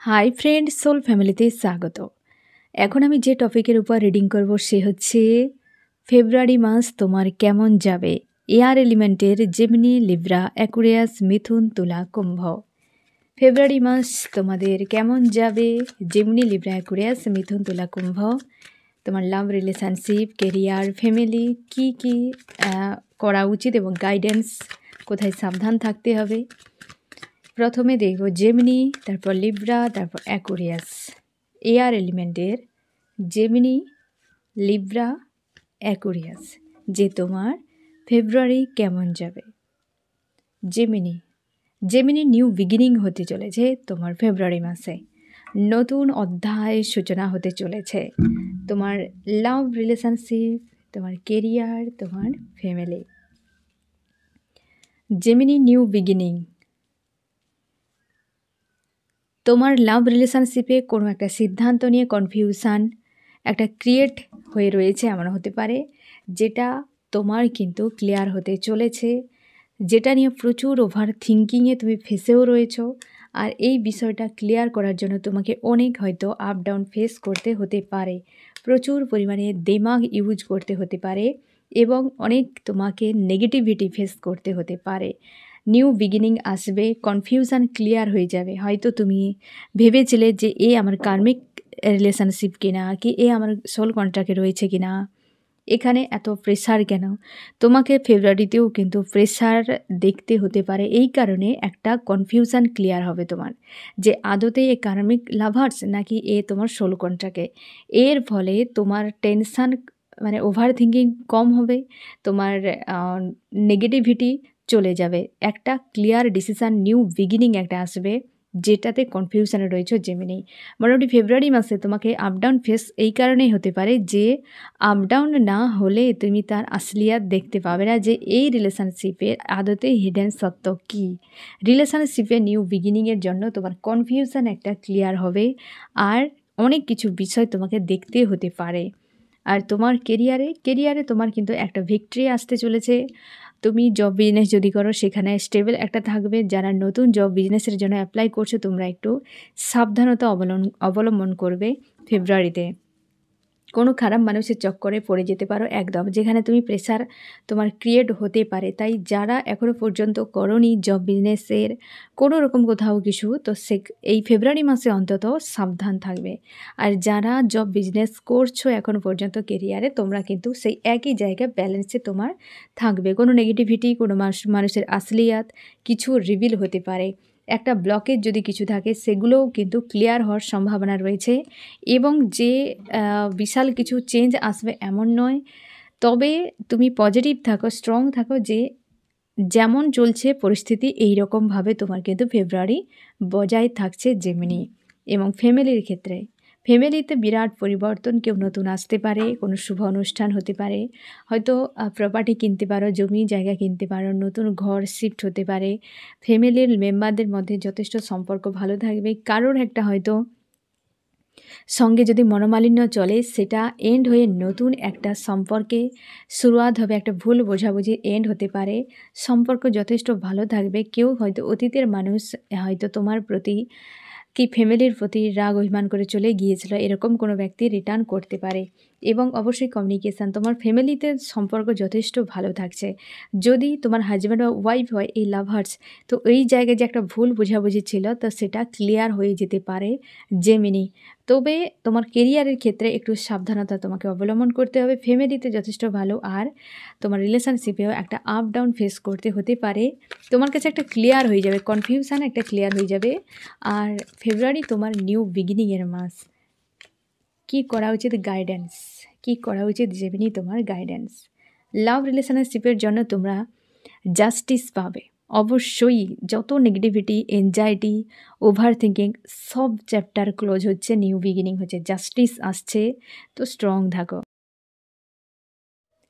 Hi friend, soul ফ্যামিলিতে স্বাগত। এখন আমি যে টপিকের উপর রিডিং করব সে হচ্ছে ফেব্রুয়ারি মাস তোমার কেমন যাবে। এয়ার এলিমেন্টের জেমিনি, লিব্রা, অ্যাকুরিয়াস, মিথুন, তুলা, কুম্ভ। ফেব্রুয়ারি মাস তোমাদের কেমন যাবে? জেমিনি, লিব্রা, অ্যাকুরিয়াস, মিথুন, তুলা, কুম্ভ। তোমার লাভ, রিলেশনশিপ, কেরিয়ার, ফ্যামিলি কি কি করা উচিত এবং গাইডেন্স কোথায় সাবধান থাকতে হবে। প্রথমে দেখব জেমিনি, তারপর লিব্রা, তারপর অ্যাকুরিয়াস। এয়ার এলিমেন্টের জেমিনি, লিব্রা, অ্যাকুরিয়াস যে তোমার ফেব্রুয়ারি কেমন যাবে। জেমিনি নিউ বিগিনিং হতে চলেছে তোমার ফেব্রুয়ারি মাসে। নতুন অধ্যায়ের সূচনা হতে চলেছে তোমার লাভ, রিলেশনশিপ, তোমার কেরিয়ার, তোমার ফ্যামিলি। জেমিনি নিউ বিগিনিং, তোমার লাভ রিলেশনশিপে কোনো একটা সিদ্ধান্ত নিয়ে কনফিউশান একটা ক্রিয়েট হয়ে রয়েছে এমন হতে পারে, যেটা তোমার কিন্তু ক্লিয়ার হতে চলেছে, যেটা নিয়ে প্রচুর ওভার থিঙ্কিংয়ে তুমি ফেসেও রয়েছো। আর এই বিষয়টা ক্লিয়ার করার জন্য তোমাকে অনেক হয়তো আপ ডাউন ফেস করতে হতে পারে, প্রচুর পরিমাণে দিমাগ ইউজ করতে হতে পারে এবং অনেক তোমাকে নেগেটিভিটি ফেস করতে হতে পারে। নিউ বিগিনিং আসবে, কনফিউশান ক্লিয়ার হয়ে যাবে। হয়তো তুমি ভেবেছিলে যে এ আমার কার্মিক রিলেশনশিপ কিনা, কি এ আমার সোল কন্ট্রাক্টে রয়েছে কিনা, এখানে এত প্রেশার কেন। তোমাকে ফেব্রুয়ারিতেও কিন্তু প্রেশার দেখতে হতে পারে। এই কারণে একটা কনফিউশান ক্লিয়ার হবে তোমার, যে আদতে এ কার্মিক লাভার্স নাকি এ তোমার সোল কন্ট্রাক্টে। এর ফলে তোমার টেনশান মানে ওভার থিঙ্কিং কম হবে, তোমার নেগেটিভিটি চলে যাবে। একটা ক্লিয়ার ডিসিশান, নিউ বিগিনিং একটা আসবে, যেটাতে কনফিউশানে রয়েছে জেমিনি। মোটামুটি ফেব্রুয়ারি মাসে তোমাকে আপ ডাউন ফেস এই কারণেই হতে পারে যে আপ ডাউন না হলে তুমি তার আসলিয়াত দেখতে পাবে না, যে এই রিলেশনশিপের আদতে হিডেন সত্য কী। রিলেশনশিপে নিউ বিগিনিংয়ের জন্য তোমার কনফিউশান একটা ক্লিয়ার হবে, আর অনেক কিছু বিষয় তোমাকে দেখতে হতে পারে। আর তোমার কেরিয়ারে তোমার কিন্তু একটা ভিক্টরি আসতে চলেছে। তুমি জব বিজনেস যদি করো সেখানে স্টেবল একটা থাকবে। যারা নতুন জব বিজনেসের জন্য অ্যাপ্লাই করছো তোমরা একটু সাবধানতা অবলম্বন করবে ফেব্রুয়ারিতে। কোনো খারাপ মানুষের চক্করে পড়ে যেতে পারো একদম, যেখানে তুমি প্রেশার তোমার ক্রিয়েট হতে পারে। তাই যারা এখনও পর্যন্ত করোনি জব বিজনেসের কোনো রকম কোথাও কিছু, তো এই ফেব্রুয়ারি মাসে অন্তত সাবধান থাকবে। আর যারা জব বিজনেস করছো এখনও পর্যন্ত কেরিয়ারে, তোমরা কিন্তু সেই একই জায়গায় ব্যালেন্সে তোমার থাকবে। কোনো নেগেটিভিটি, কোনো মানুষের আসলিয়াত কিছু রিভিল হতে পারে। একটা ব্লকেজ যদি কিছু থাকে সেগুলোও কিন্তু ক্লিয়ার হওয়ার সম্ভাবনা রয়েছে, এবং যে বিশাল কিছু চেঞ্জ আসবে এমন নয়। তবে তুমি পজিটিভ থাকো, স্ট্রং থাকো, যে যেমন চলছে পরিস্থিতি এই রকমভাবে তোমার কিন্তু ফেব্রুয়ারি বজায় থাকছে জেমিনি। এবং ফ্যামিলিতে বিরাট পরিবর্তন, কেউ নতুন আসতে পারে, কোনো শুভ অনুষ্ঠান হতে পারে, হয়তো প্রপার্টি কিনতে পারো, জমি জায়গা কিনতে পারো, নতুন ঘর শিফট হতে পারে। ফ্যামিলির মেম্বারদের মধ্যে যথেষ্ট সম্পর্ক ভালো থাকবে। কারোর একটা হয়তো সঙ্গে যদি মনোমালিন্য চলে, সেটা এন্ড হয়ে নতুন একটা সম্পর্কে শুরুয়াত হবে। একটা ভুল বোঝাবুঝি এন্ড হতে পারে, সম্পর্ক যথেষ্ট ভালো থাকবে। কেউ হয়তো অতীতের মানুষ হয়তো তোমার প্রতি কি ফ্যামিলির প্রতি রাগ অভিমান করে চলে গিয়েছিল, এরকম কোনো ব্যক্তি রিটার্ন করতে পারে। এবং অবশ্যই কমিউনিকেশান, তোমার ফ্যামিলিতে সম্পর্ক যথেষ্ট ভালো থাকছে। যদি তোমার হাজব্যান্ড বা ওয়াইফ হয় এই লাভার্স, তো এই জায়গায় যে একটা ভুল বোঝাবুঝি ছিল, তো সেটা ক্লিয়ার হয়ে যেতে পারে জেমিনি। তবে তোমার কেরিয়ারের ক্ষেত্রে একটু সাবধানতা তোমাকে অবলম্বন করতে হবে। ফ্যামিলিতে যথেষ্ট ভালো, আর তোমার রিলেশনশিপেও একটা আপ ডাউন ফেস করতে হতে পারে। তোমার কাছে একটা ক্লিয়ার হয়ে যাবে, কনফিউশান একটা ক্লিয়ার হয়ে যাবে। আর ফেব্রুয়ারি তোমার নিউ বিগিনিংয়ের মাস। কী করা উচিত গাইডেন্স, কী করা উচিত জেমিনি তোমার গাইডেন্স। লাভ রিলেশনশিপের জন্য তোমরা জাস্টিস পাবে অবশ্যই। যত নেগেটিভিটি, এনজাইটি, ওভার থিঙ্কিং সব চ্যাপ্টার ক্লোজ হচ্ছে, নিউ বিগিনিং হচ্ছে, জাস্টিস আসছে। তো স্ট্রং থাকো।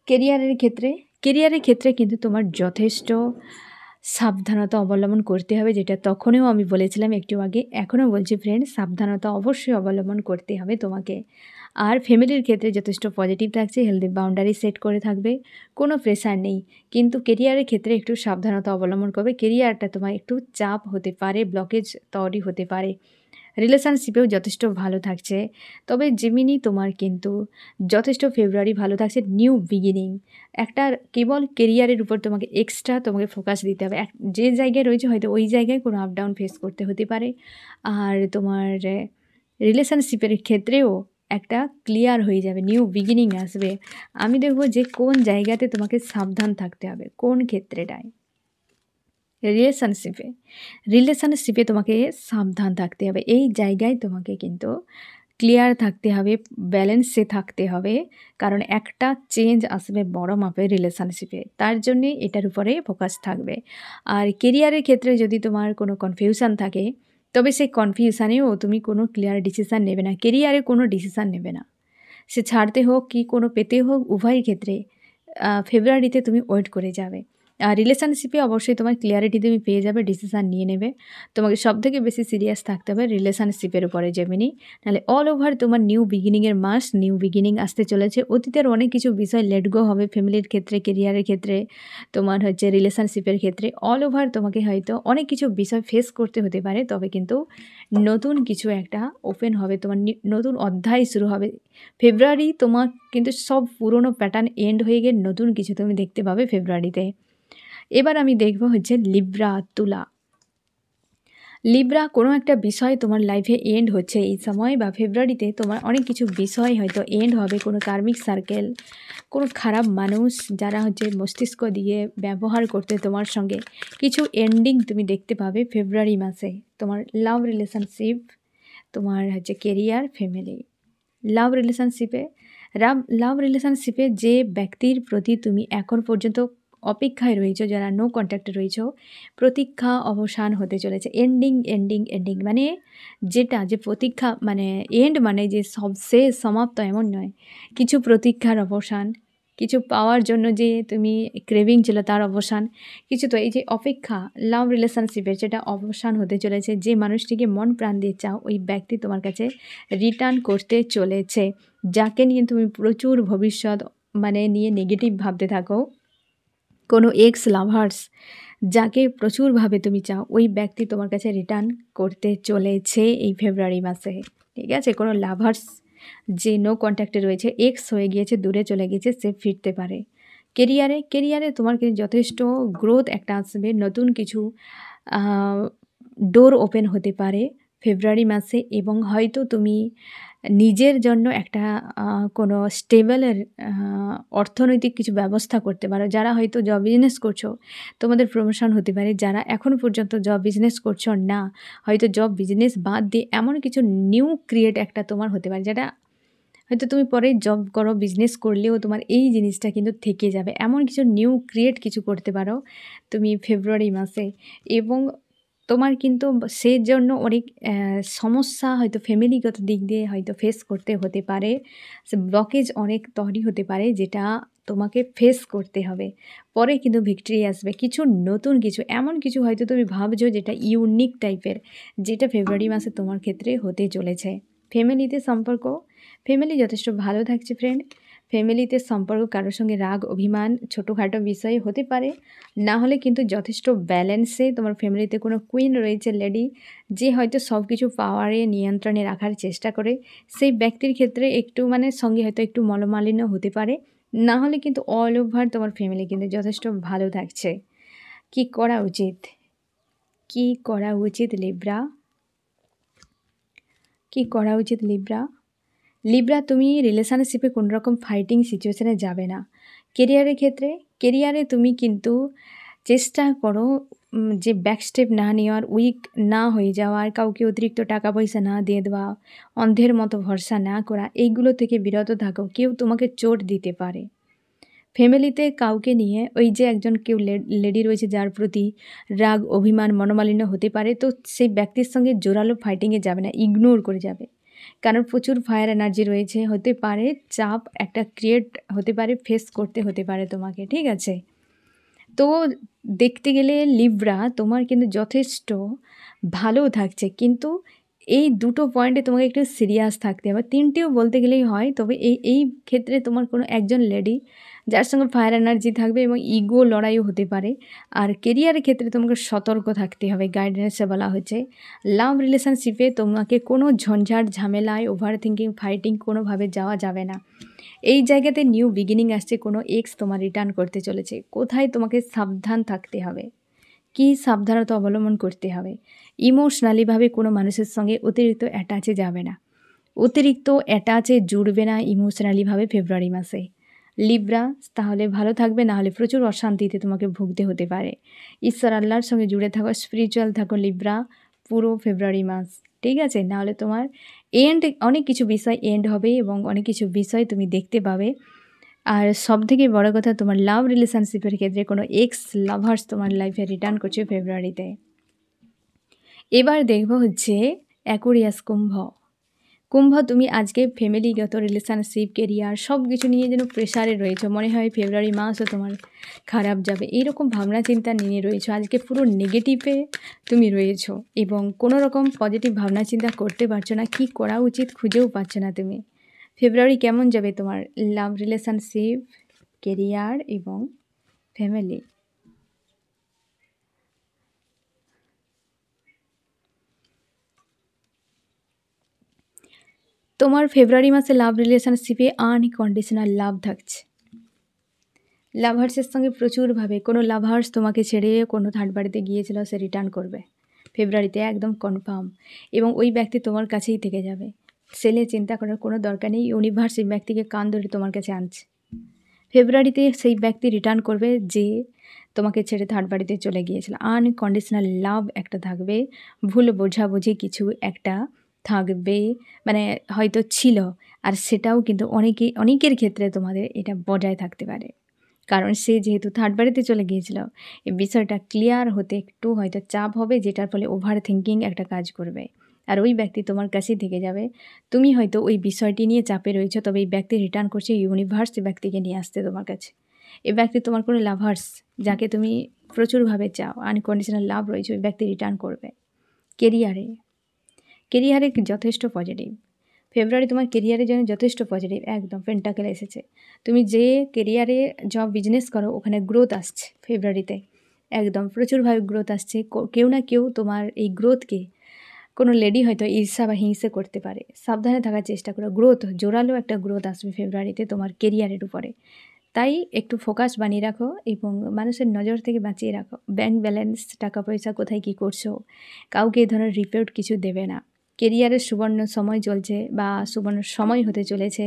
কেরিয়ারের ক্ষেত্রে কিন্তু তোমার যথেষ্ট সাবধানতা অবলম্বন করতে হবে, যেটা তখনও আমি বলেছিলাম একটু আগে, এখনও বলছি ফ্রেন্ড, সাবধানতা অবশ্যই অবলম্বন করতে হবে তোমাকে। আর ফ্যামিলির ক্ষেত্রে যথেষ্ট পজিটিভ থাকছে, হেলদি বাউন্ডারি সেট করে থাকবে, কোনো প্রেশার নেই। কিন্তু কেরিয়ারের ক্ষেত্রে একটু সাবধানতা অবলম্বন করবে। কেরিয়ারটা তোমার একটু চাপ হতে পারে, ব্লকেজ তৈরি হতে পারে। রিলেশনশিপেও যথেষ্ট ভালো থাকছে। তবে জেমিনি তোমার কিন্তু যথেষ্ট ফেব্রুয়ারি ভালো থাকছে। নিউ বিগিনিং একটা কেবল কেরিয়ারের উপর তোমাকে ফোকাস দিতে হবে। যে জায়গায় রয়েছে হয়তো ওই জায়গায় কোনো আপ ডাউন ফেস করতে হতে পারে। আর তোমার রিলেশনশিপের ক্ষেত্রেও একটা ক্লিয়ার হয়ে যাবে, নিউ বিগিনিং আসবে। আমি দেখব যে কোন জায়গাতে তোমাকে সাবধান থাকতে হবে, কোন ক্ষেত্রেটায়। রিলেশনশিপে তোমাকে সাবধান থাকতে হবে। এই জায়গায় তোমাকে কিন্তু ক্লিয়ার থাকতে হবে, ব্যালেন্সে থাকতে হবে, কারণ একটা চেঞ্জ আসবে বড় মাপের রিলেশনশিপে। তার জন্যে এটার উপরে ফোকাস থাকবে। আর কেরিয়ারের ক্ষেত্রে যদি তোমার কোনো কনফিউশন থাকে, তবে সেই কনফিউশানেও তুমি কোনো ক্লিয়ার ডিসিশান নেবে না, কেরিয়ারে কোনো ডিসিশান নেবে না। সে ছাড়তে হোক কি কোনো পেতে হোক, উভয় ক্ষেত্রে ফেব্রুয়ারিতে তুমি ওয়েট করে যাবে। আর রিলেশনশিপে অবশ্যই তোমার ক্লিয়ারিটি তুমি পেয়ে যাবে, ডিসিশান নিয়ে নেবে। তোমাকে সবথেকে বেশি সিরিয়াস থাকতে হবে রিলেশনশিপের উপরে জেমিনি, নাহলে অল ওভার তোমার নিউ বিগিনিংয়ের মাস, নিউ বিগিনিং আসতে চলেছে। অতীতের অনেক কিছু বিষয় লেট গো হবে, ফ্যামিলির ক্ষেত্রে, কেরিয়ারের ক্ষেত্রে, তোমার রিলেশনশিপের ক্ষেত্রে। অল ওভার তোমাকে হয়তো অনেক কিছু বিষয় ফেস করতে হতে পারে, তবে কিন্তু নতুন কিছু একটা ওপেন হবে, তোমার নতুন অধ্যায় শুরু হবে। ফেব্রুয়ারি তোমার কিন্তু সব পুরনো প্যাটার্ন এন্ড হয়ে গিয়ে নতুন কিছু তুমি দেখতে পাবে ফেব্রুয়ারিতে। এবার আমি দেখব লিব্রা, তুলা। লিব্রা, কোনো একটা বিষয় তোমার লাইফে এন্ড হচ্ছে এই সময় বা ফেব্রুয়ারিতে। তোমার অনেক কিছু বিষয় হয়তো এন্ড হবে, কোনো কার্মিক সার্কেল, কোনো খারাপ মানুষ যারা মস্তিষ্ক দিয়ে ব্যবহার করতে তোমার সঙ্গে, কিছু এন্ডিং তুমি দেখতে পাবে ফেব্রুয়ারি মাসে। তোমার লাভ রিলেশনশিপ, তোমার কেরিয়ার, ফ্যামিলি। লাভ রিলেশনশিপে যে ব্যক্তির প্রতি তুমি এখন পর্যন্ত অপেক্ষায় রয়েছো, যারা নো কন্ট্যাক্টে রয়েছো, প্রতীক্ষা অবসান হতে চলেছে। এন্ডিং মানে যে প্রতীক্ষা মানে এন্ড মানে যে সব শেষ সমাপ্ত এমন নয়, কিছু প্রতীক্ষার অবসান, কিছু পাওয়ার জন্য যে তুমি ক্রেভিং ছিল তার অবসান, কিছু তো এই যে অপেক্ষা লাভ রিলেশনশিপের যেটা অবসান হতে চলেছে। যে মানুষটিকে মন প্রাণ দিয়ে চাও, ওই ব্যক্তি তোমার কাছে রিটার্ন করতে চলেছে। যাকে নিয়ে তুমি প্রচুর ভবিষ্যৎ নিয়ে নেগেটিভ ভাবতে থাকো, কোনো এক্স লাভার্স যাকে প্রচুরভাবে তুমি চাও, ওই ব্যক্তি তোমার কাছে রিটার্ন করতে চলেছে এই ফেব্রুয়ারি মাসে। ঠিক আছে, কোনো লাভার্স যে নো কন্ট্যাক্টে রয়েছে, এক্স হয়ে গিয়েছে, দূরে চলে গিয়েছে, সে ফিরতে পারে। কেরিয়ারে তোমার কিন্তু যথেষ্ট গ্রোথ একটা আসবে, নতুন কিছু ডোর ওপেন হতে পারে ফেব্রুয়ারি মাসে। এবং হয়তো তুমি নিজের জন্য একটা কোনো স্টেবল অর্থনৈতিক কিছু ব্যবস্থা করতে পারো। যারা হয়তো জব বিজনেস করছো, তোমাদের প্রমোশন হতে পারে। যারা এখনও পর্যন্ত জব বিজনেস করছো না, হয়তো জব বিজনেস বাদ দিয়ে এমন কিছু নিউ ক্রিয়েট একটা তোমার হতে পারে, যেটা হয়তো তুমি পরে জব করো, বিজনেস করলেও তোমার এই জিনিসটা কিন্তু থেকে যাবে। এমন কিছু নিউ ক্রিয়েট কিছু করতে পারো তুমি ফেব্রুয়ারি মাসে। এবং তোমার কিন্তু সেজন্য অনেক সমস্যা হয়তো ফ্যামিলিগত দিক দিয়ে হয়তো ফেস করতে হতে পারে, সে ব্লকেজ অনেক তৈরি হতে পারে, যেটা তোমাকে ফেস করতে হবে। পরে কিন্তু ভিক্টরি আসবে, কিছু নতুন কিছু, এমন কিছু হয়তো তুমি ভাবছো যেটা ইউনিক টাইপের, যেটা ফেব্রুয়ারি মাসে তোমার ক্ষেত্রে হতে চলেছে। ফ্যামিলি যথেষ্ট ভালো থাকছে ফ্রেন্ড। ফ্যামিলিতে সম্পর্ক, কারোর সঙ্গে রাগ অভিমান ছোটোখাটো বিষয়ে হতে পারে, না হলে কিন্তু যথেষ্ট ব্যালেন্সে তোমার ফ্যামিলিতে কোনো কুইন রয়েছে, লেডি, যে হয়তো সব কিছু পাওয়ারে নিয়ন্ত্রণে রাখার চেষ্টা করে। সেই ব্যক্তির ক্ষেত্রে একটু সঙ্গে হয়তো একটু মনোমালিন্য হতে পারে, না হলে কিন্তু অল ওভার তোমার ফ্যামিলি কিন্তু যথেষ্ট ভালো থাকছে। কি করা উচিত লিব্রা? লিব্রা, তুমি রিলেশনশিপে কোনো রকম ফাইটিং সিচুয়েশানে যাবে না। কেরিয়ারে তুমি কিন্তু চেষ্টা করো যে ব্যাক স্টেপ না নেওয়ার, উইক না হয়ে যাওয়ার, কাউকে অতিরিক্ত টাকা পয়সা না দিয়ে দেওয়া, অন্ধের মতো ভরসা না করা, এইগুলো থেকে বিরত থাকো। কেউ তোমাকে চোট দিতে পারে। ফ্যামিলিতে কাউকে নিয়ে ওই যে কেউ লেডি রয়েছে যার প্রতি রাগ অভিমান মনোমালিন্য হতে পারে, তো সেই ব্যক্তির সঙ্গে জোরালো ফাইটিংয়ে যাবে না, ইগনোর করে যাবে। কারণ প্রচুর ফায়ার এনার্জি রয়েছে, হতে পারে চাপ একটা ক্রিয়েট হতে পারে, ফেস করতে হতে পারে তোমাকে। ঠিক আছে, তো দেখতে গেলে লিব্রা তোমার কিন্তু যথেষ্ট ভালো থাকছে, কিন্তু এই দুটো পয়েন্টে তোমাকে একটু সিরিয়াস থাকতে হবে। তিনটেও বলতে গেলেই হয়, তবে এই ক্ষেত্রে তোমার কোনো একজন লেডি যার সঙ্গে ফায়ার এনার্জি থাকবে এবং ইগো লড়াইও হতে পারে। আর কেরিয়ারের ক্ষেত্রে তোমাকে সতর্ক থাকতে হবে, গাইডেন্সে বলা হচ্ছে। লাভ রিলেশনশিপে তোমাকে কোনো ঝঞ্ঝাট ঝামেলায় ওভার থিঙ্কিং ফাইটিং কোনোভাবে যাওয়া যাবে না। এই জায়গাতে নিউ বিগিনিং আসছে, কোনো এক্স তোমার রিটার্ন করতে চলেছে। কোথায় তোমাকে সাবধান থাকতে হবে, কী সাবধানতা অবলম্বন করতে হবে? ইমোশনালিভাবে কোনো মানুষের সঙ্গে অতিরিক্ত অ্যাটাচে যাবে না, অতিরিক্ত অ্যাটাচে জুড়বে না ইমোশনালিভাবে ফেব্রুয়ারি মাসে। লিব্রা, তাহলে ভালো থাকবে, না হলে প্রচুর অশান্তিতে তোমাকে ভুগতে হতে পারে। ঈশ্বর আল্লাহর সঙ্গে জুড়ে থাকো, স্পিরিচুয়াল থাকো লিব্রা পুরো ফেব্রুয়ারি মাস, ঠিক আছে? নাহলে তোমার অনেক কিছু বিষয় এন্ড হবে এবং অনেক কিছু বিষয় তুমি দেখতে পাবে। আর সবথেকে বড় কথা, তোমার লাভ রিলেশনশিপের ক্ষেত্রে কোনো এক্স লাভার্স তোমার লাইফে রিটার্ন করছে ফেব্রুয়ারিতে। এবার দেখব হচ্ছে অ্যাকুরিয়াস কুম্ভ। কুম্ভ, তুমি আজকে ফ্যামিলিগত রিলেশনশিপ কেরিয়ার সব কিছু নিয়ে যেন প্রেশারে রয়েছো, মনে হয় ফেব্রুয়ারি মাসও তোমার খারাপ যাবে, এইরকম ভাবনা চিন্তা নিয়ে রয়েছো। আজকে পুরো নেগেটিভে তুমি রয়েছো এবং কোনো রকম পজিটিভ ভাবনা চিন্তা করতে পারছো না, কি করা উচিত খুঁজেও পাচ্ছ না তুমি। ফেব্রুয়ারি কেমন যাবে তোমার লাভ রিলেশনশিপ, কেরিয়ার এবং ফ্যামিলি? তোমার ফেব্রুয়ারি মাসে লাভ রিলেশনশিপে আনকন্ডিশনাল লাভ থাকছে। লাভার্সের সঙ্গে প্রচুরভাবে কোনো লাভার্স তোমাকে ছেড়ে কোনো থার্ড বাড়িতে গিয়েছিল, সে রিটার্ন করবে ফেব্রুয়ারিতে, একদম কনফার্ম। এবং ওই ব্যক্তি তোমার কাছেই থেকে যাবে, সেলে চিন্তা করার কোনো দরকার নেই। ইউনিভার্স এই ব্যক্তিকে কান ধরে তোমার কাছে আনছে। ফেব্রুয়ারিতে সেই ব্যক্তি রিটার্ন করবে যে তোমাকে ছেড়ে থার্ড বাড়িতে চলে গিয়েছিল। আনকন্ডিশনাল লাভ একটা থাকবে, ভুল বোঝাবুঝি কিছু একটা থাকবে, মানে হয়তো ছিল, আর সেটাও কিন্তু অনেকের ক্ষেত্রে তোমাদের এটা বজায় থাকতে পারে। কারণ সে যেহেতু থার্ড বাড়িতে চলে গিয়েছিল, এই বিষয়টা ক্লিয়ার হতে একটু হয়তো চাপ হবে, যেটার ফলে ওভার থিঙ্কিং একটা কাজ করবে। আর ওই ব্যক্তি তোমার কাছেই থেকে যাবে। তুমি হয়তো ওই বিষয়টি নিয়ে চাপে রয়েছো, তবে এই ব্যক্তি রিটার্ন করছে ইউনিভার্স এই ব্যক্তিকে নিয়ে আসতে তোমার কাছে। এই ব্যক্তি তোমার কোনো লাভার্স, যাকে তুমি প্রচুরভাবে চাও, আনকন্ডিশনাল লাভ রয়েছে, ওই ব্যক্তি রিটার্ন করবে। কেরিয়ারে যথেষ্ট পজিটিভ। ফেব্রুয়ারি তোমার কেরিয়ারের জন্য যথেষ্ট পজিটিভ, একদম পেন্টাকেল এসেছে। তুমি যে কেরিয়ারে জব বিজনেস করো ওখানে গ্রোথ আসছে ফেব্রুয়ারিতে, একদম প্রচুরভাবে গ্রোথ আসছে। কেউ না কেউ তোমার এই গ্রোথকে, কোনো লেডি হয়তো ঈর্ষা বা হিংসে করতে পারে, সাবধানে থাকার চেষ্টা করো। গ্রোথ, জোরালো একটা গ্রোথ আসবে ফেব্রুয়ারিতে তোমার কেরিয়ারের উপরে, তাই একটু ফোকাস বানিয়ে রাখো এবং মানুষের নজর থেকে বাঁচিয়ে রাখো। ব্যাংক ব্যালেন্স, টাকা পয়সা কোথায় কী করছো, কাউকে এই ধরনের রিপোর্ট কিছু দেবে না। কেরিয়ারের সুবর্ণ সময় চলছে বা সুবর্ণ সময় হতে চলেছে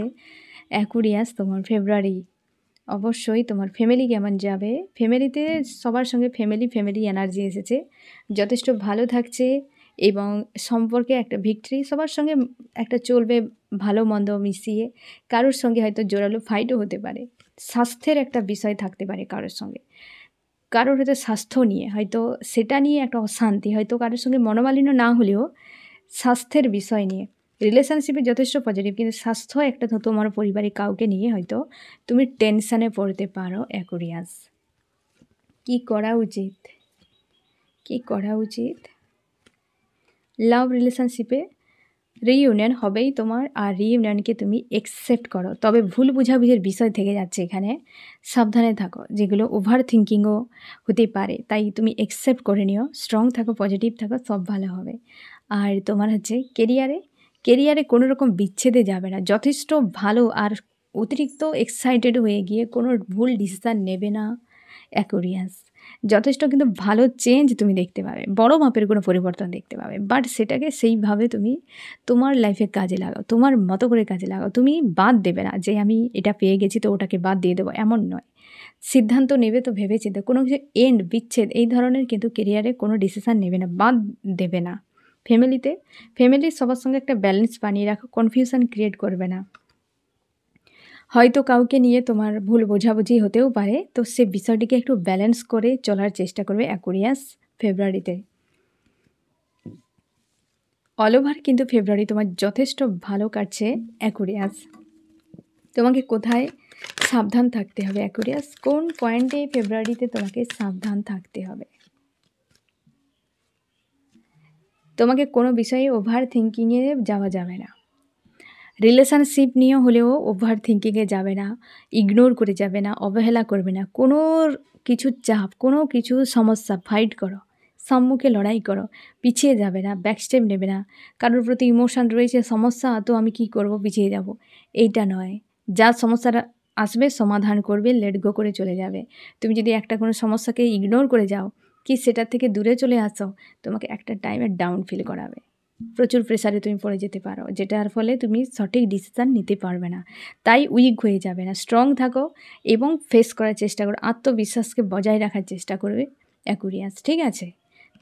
অ্যাকুরিয়াস তোমার ফেব্রুয়ারি। অবশ্যই তোমার ফ্যামিলি কেমন যাবে? ফ্যামিলিতে সবার সঙ্গে ফ্যামিলি এনার্জি এসেছে, যথেষ্ট ভালো থাকছে এবং সম্পর্কে একটা ভিক্টরি সবার সঙ্গে একটা চলবে, ভালো মন্দ মিশিয়ে। কারোর সঙ্গে হয়তো জোরালো ফাইটও হতে পারে, স্বাস্থ্যের একটা বিষয় থাকতে পারে কারোর সঙ্গে, কারোর হয়তো স্বাস্থ্য নিয়ে, হয়তো সেটা নিয়ে একটা অশান্তি, হয়তো কারোর সঙ্গে মনোমালিন্য না হলেও স্বাস্থ্যের বিষয় নিয়ে। রিলেশনশিপে যথেষ্ট পজিটিভ, কিন্তু স্বাস্থ্য একটা তো তোমার পরিবারে কাউকে নিয়ে হয়তো তুমি টেনশানে পড়তে পারো অ্যাকুরিয়াস। কি করা উচিত, কি করা উচিত? লাভ রিলেশনশিপে রিইউনিয়ন হবেই তোমার, আর রিইউনিয়নকে তুমি অ্যাকসেপ্ট করো, তবে ভুল বোঝাবুঝির বিষয় থেকে যাচ্ছে এখানে, সাবধানে থাকো, যেগুলো ওভার থিঙ্কিংও হতে পারে, তাই তুমি অ্যাকসেপ্ট করে নিও, স্ট্রং থাকো, পজিটিভ থাকো, সব ভালো হবে। আর তোমার হচ্ছে কেরিয়ারে কোনো রকম বিচ্ছেদে যাবে না, যথেষ্ট ভালো, আর অতিরিক্ত এক্সাইটেড হয়ে গিয়ে কোনো ভুল ডিসিশান নেবে না অ্যাকুরিয়াস। যথেষ্ট কিন্তু ভালো চেঞ্জ তুমি দেখতে পাবে, বড় মাপের কোনো পরিবর্তন দেখতে পাবে, বাট সেটাকে সেইভাবে তুমি তোমার লাইফে কাজে লাগাও, তোমার মতো করে কাজে লাগাও। তুমি বাদ দেবে না যে আমি এটা পেয়ে গেছি তো ওটাকে বাদ দিয়ে দেবো, এমন নয়। সিদ্ধান্ত নেবে তো ভেবে চিন্তে, কোনো কিছু বিচ্ছেদ এই ধরনের কিন্তু কেরিয়ারে কোনো ডিসিশান নেবে না, বাদ দেবে না। ফ্যামিলির সবার সঙ্গে একটা ব্যালেন্স বানিয়ে রাখো, কনফিউশন ক্রিয়েট করবে না। হয়তো কাউকে নিয়ে তোমার ভুল বোঝাবুঝি হতেও পারে, তো সে বিষয়টিকে একটু ব্যালেন্স করে চলার চেষ্টা করবে অ্যাকুরিয়াস ফেব্রুয়ারিতে। অল ওভার কিন্তু ফেব্রুয়ারি তোমার যথেষ্ট ভালো কাটছে অ্যাকুরিয়াস। তোমাকে কোথায় সাবধান থাকতে হবে অ্যাকুরিয়াস? কোন পয়েন্টে ফেব্রুয়ারিতে তোমাকে সাবধান থাকতে হবে? তোমাকে কোনো বিষয়ে ওভার থিঙ্কিংয়ে যাওয়া যাবে না। রিলেশনশিপ নিয়ে হলেও ওভার থিঙ্কিংয়ে যাবে না, ইগনোর করে যাবে না, অবহেলা করবে না। কোনো কিছু চাপ, কোনো কিছু সমস্যা ফাইট করো, সম্মুখে লড়াই করো, পিছিয়ে যাবে না, ব্যাক স্টেপ নেবে না। কারোর প্রতি ইমোশন রয়েছে, সমস্যা তো আমি কি করব, পিছিয়ে যাব, এইটা নয়। যা সমস্যাটা আসবে সমাধান করবে, লেট গো করে চলে যাবে। তুমি যদি একটা কোনো সমস্যাকে ইগনোর করে যাও, কি সেটার থেকে দূরে চলে আসো, তোমাকে একটা টাইমে ডাউন ফিল করাবে, প্রচুর প্রেসারে তুমি পড়ে যেতে পারো, যেটার ফলে তুমি সঠিক ডিসিশান নিতে পারবে না। তাই উইক হয়ে যাবে না, স্ট্রং থাকো এবং ফেস করার চেষ্টা করো, আত্মবিশ্বাসকে বজায় রাখার চেষ্টা করবে অ্যাকুয়ারিয়াস, ঠিক আছে?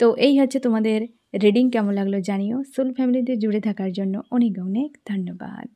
তো এই হচ্ছে তোমাদের রিডিং। কেমন লাগলো জানিও। সোল ফ্যামিলিতে জুড়ে থাকার জন্য অনেক অনেক ধন্যবাদ।